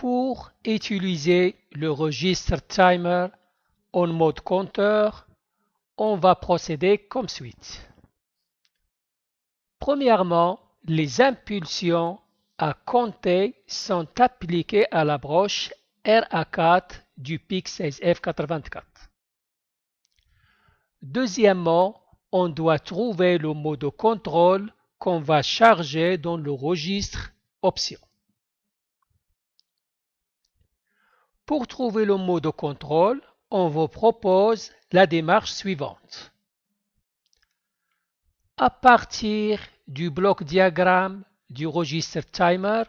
Pour utiliser le registre timer en mode compteur, on va procéder comme suit. Premièrement, les impulsions à compter sont appliquées à la broche RA4 du PIC 16F84. Deuxièmement, on doit trouver le mot de contrôle qu'on va charger dans le registre option. Pour trouver le mot de contrôle, on vous propose la démarche suivante. À partir du bloc diagramme du registre timer,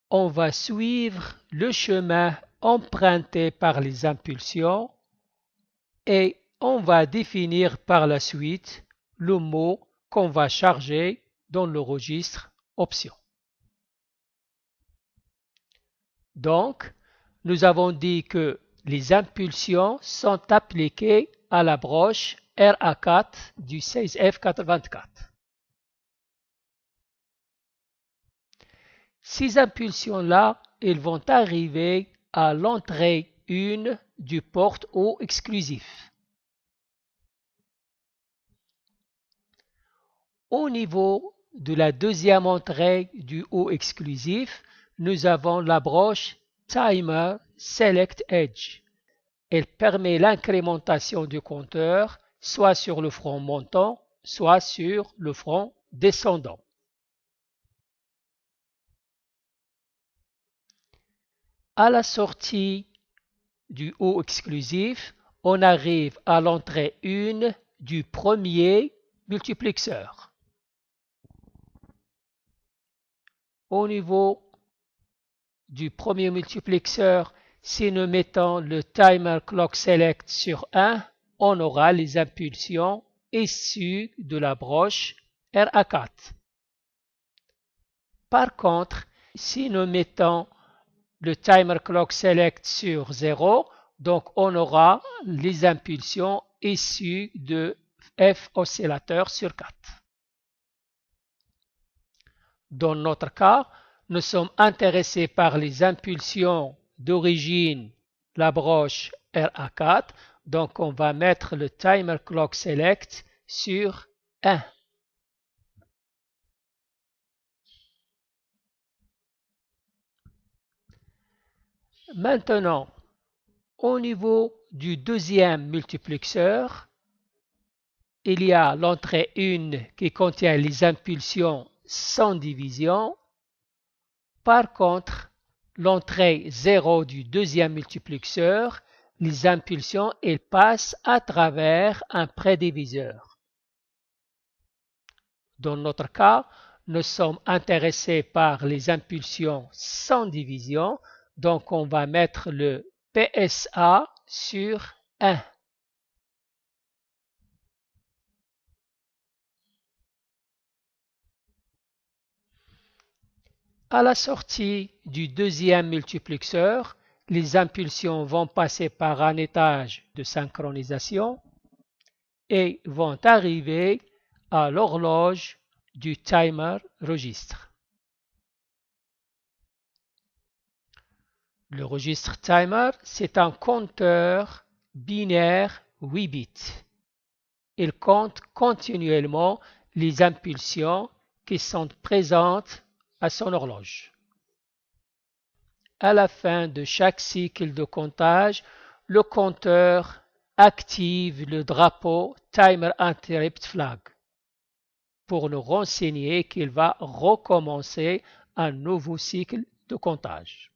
on va suivre le chemin emprunté par les impulsions et on va définir par la suite le mot qu'on va charger dans le registre option. Donc, nous avons dit que les impulsions sont appliquées à la broche RA4 du 16F84. Ces impulsions-là, elles vont arriver à l'entrée 1 du port haut exclusif. Au niveau de la deuxième entrée du haut exclusif, nous avons la broche Timer Select Edge. Elle permet l'incrémentation du compteur soit sur le front montant, soit sur le front descendant. À la sortie du haut exclusif, on arrive à l'entrée 1 du premier multiplexeur. Au niveau du premier multiplexeur, si nous mettons le timer clock select sur 1, on aura les impulsions issues de la broche RA4. Par contre, si nous mettons le timer clock select sur 0, donc on aura les impulsions issues de F oscillateur sur 4. Dans notre cas, nous sommes intéressés par les impulsions d'origine, la broche RA4, donc on va mettre le timer clock select sur 1. Maintenant, au niveau du deuxième multiplexeur, il y a l'entrée 1 qui contient les impulsions sans division. Par contre, l'entrée 0 du deuxième multiplexeur, les impulsions, elles passent à travers un prédiviseur. Dans notre cas, nous sommes intéressés par les impulsions sans division, donc on va mettre le PSA sur 1. À la sortie du deuxième multiplexeur, les impulsions vont passer par un étage de synchronisation et vont arriver à l'horloge du timer registre. Le registre timer, c'est un compteur binaire 8 bits. Il compte continuellement les impulsions qui sont présentes à son horloge. À la fin de chaque cycle de comptage, le compteur active le drapeau Timer Interrupt Flag pour nous renseigner qu'il va recommencer un nouveau cycle de comptage.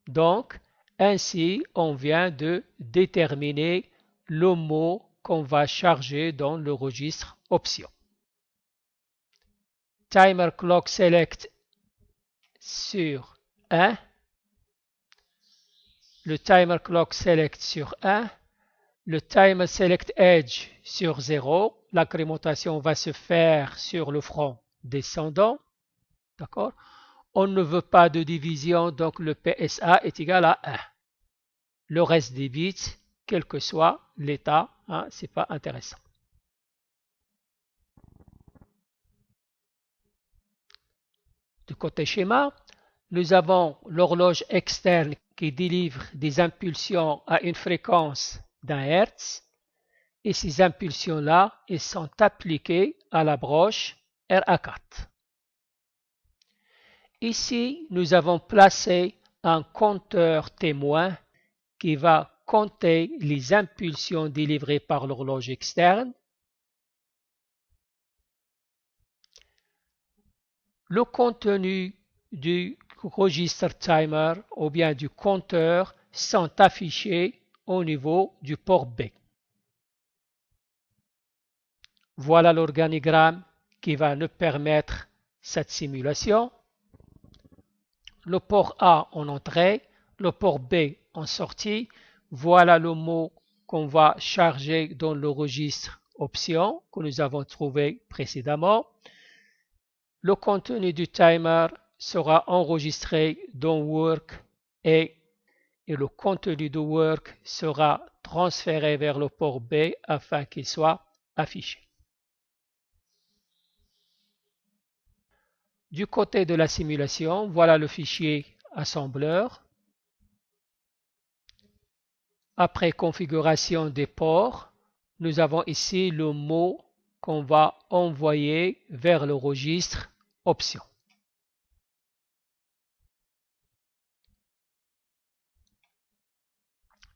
Donc, ainsi, on vient de déterminer le mot qu'on va charger dans le registre option. Timer clock select sur 1, le timer clock select sur 1, le timer select edge sur 0, l'incrémentation va se faire sur le front descendant, d'accord? On ne veut pas de division, donc le PSA est égal à 1. Le reste des bits, quel que soit l'état, c'est pas intéressant. Du côté schéma, nous avons l'horloge externe qui délivre des impulsions à une fréquence d'un Hertz et ces impulsions-là sont appliquées à la broche RA4. Ici, nous avons placé un compteur témoin qui va compter les impulsions délivrées par l'horloge externe. Le contenu du registre timer ou bien du compteur sont affichés au niveau du port B. Voilà l'organigramme qui va nous permettre cette simulation. Le port A en entrée, le port B en sortie. Voilà le mot qu'on va charger dans le registre option que nous avons trouvé précédemment. Le contenu du timer sera enregistré dans Work et le contenu de Work sera transféré vers le port B afin qu'il soit affiché. Du côté de la simulation, voilà le fichier assembleur. Après configuration des ports, nous avons ici le mot qu'on va envoyer vers le registre option.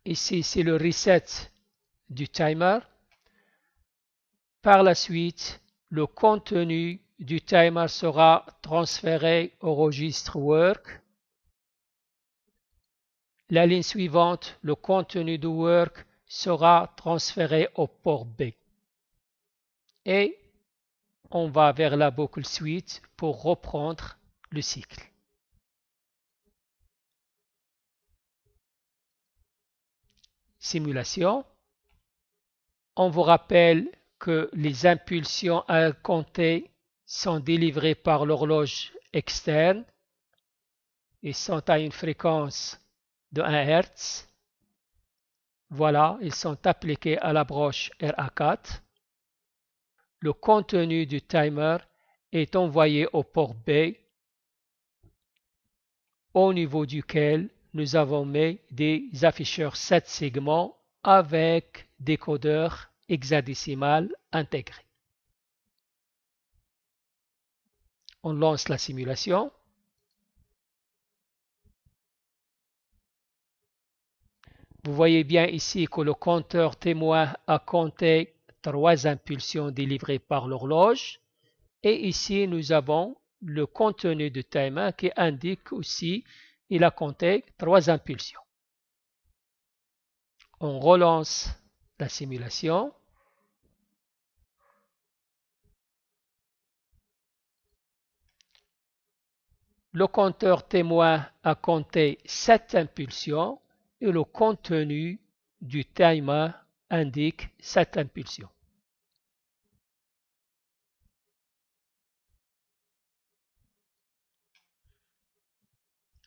Ici, c'est le reset du timer. Par la suite, le contenu du timer sera transféré au registre work. La ligne suivante, le contenu de work sera transféré au port B. Et on va vers la boucle suite pour reprendre le cycle. Simulation. On vous rappelle que les impulsions à compter sont délivrées par l'horloge externe et sont à une fréquence de 1 Hz. Voilà, ils sont appliqués à la broche RA4. Le contenu du timer est envoyé au port B, au niveau duquel nous avons mis des afficheurs 7 segments avec décodeur hexadécimal intégré. On lance la simulation. Vous voyez bien ici que le compteur témoin a compté 3 impulsions délivrées par l'horloge. Et ici, nous avons le contenu du timer qui indique aussi qu'il a compté 3 impulsions. On relance la simulation. Le compteur témoin a compté 7 impulsions et le contenu du timer indique cette impulsion.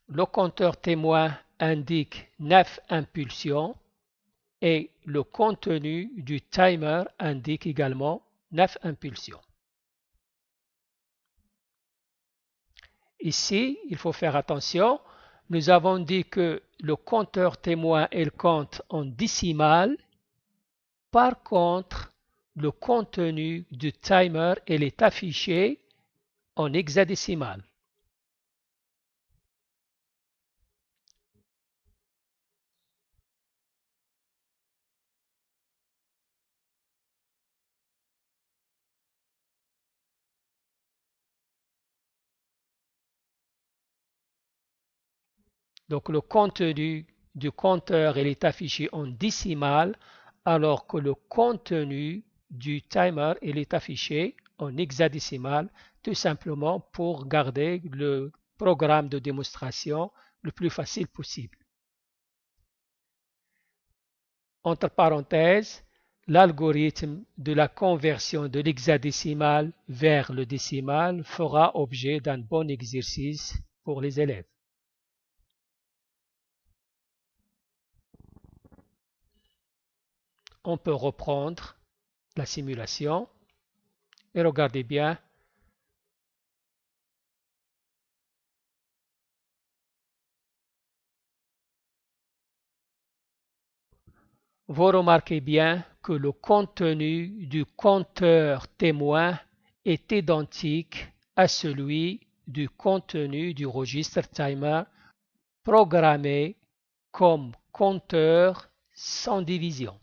Le compteur témoin indique 9 impulsions et le contenu du timer indique également 9 impulsions. Ici, il faut faire attention. Nous avons dit que le compteur témoin, il compte en décimales. Par contre, le contenu du timer, il est affiché en hexadécimal. Donc le contenu du compteur il est affiché en décimales alors que le contenu du timer il est affiché en hexadécimal tout simplement pour garder le programme de démonstration le plus facile possible. Entre parenthèses, l'algorithme de la conversion de l'hexadécimal vers le décimal fera objet d'un bon exercice pour les élèves. On peut reprendre la simulation et regardez bien vous remarquez bien que le contenu du compteur témoin est identique à celui du contenu du registre timer programmé comme compteur sans division.